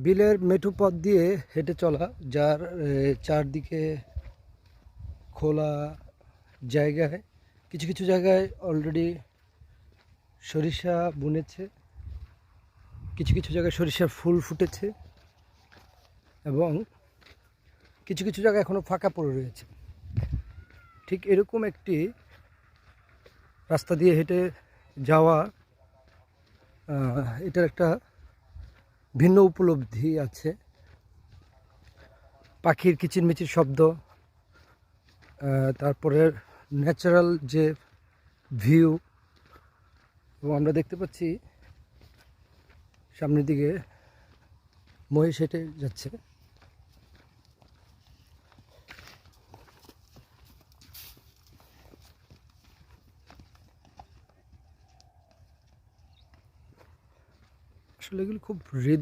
বিলের মেঠো পথ দিয়ে হেঁটে চলা, যার চারদিকে খোলা জায়গায় কিছু কিছু জায়গায় অলরেডি সরিষা বুনেছে, কিছু কিছু জায়গায় সরিষার ফুল ফুটেছে এবং কিছু কিছু জায়গায় এখনো ফাঁকা পড়ে রয়েছে। ঠিক এরকম একটি রাস্তা দিয়ে হেঁটে যাওয়া, এটার একটা ভিন্ন উপলব্ধি আছে। পাখির কিচিরমিচির শব্দ, তারপরে ন্যাচারাল যে ভিউ, এবং আমরা দেখতে পাচ্ছি সামনের দিকে মহিষ হেঁটে যাচ্ছে। আসলে এগুলো খুব হৃদয়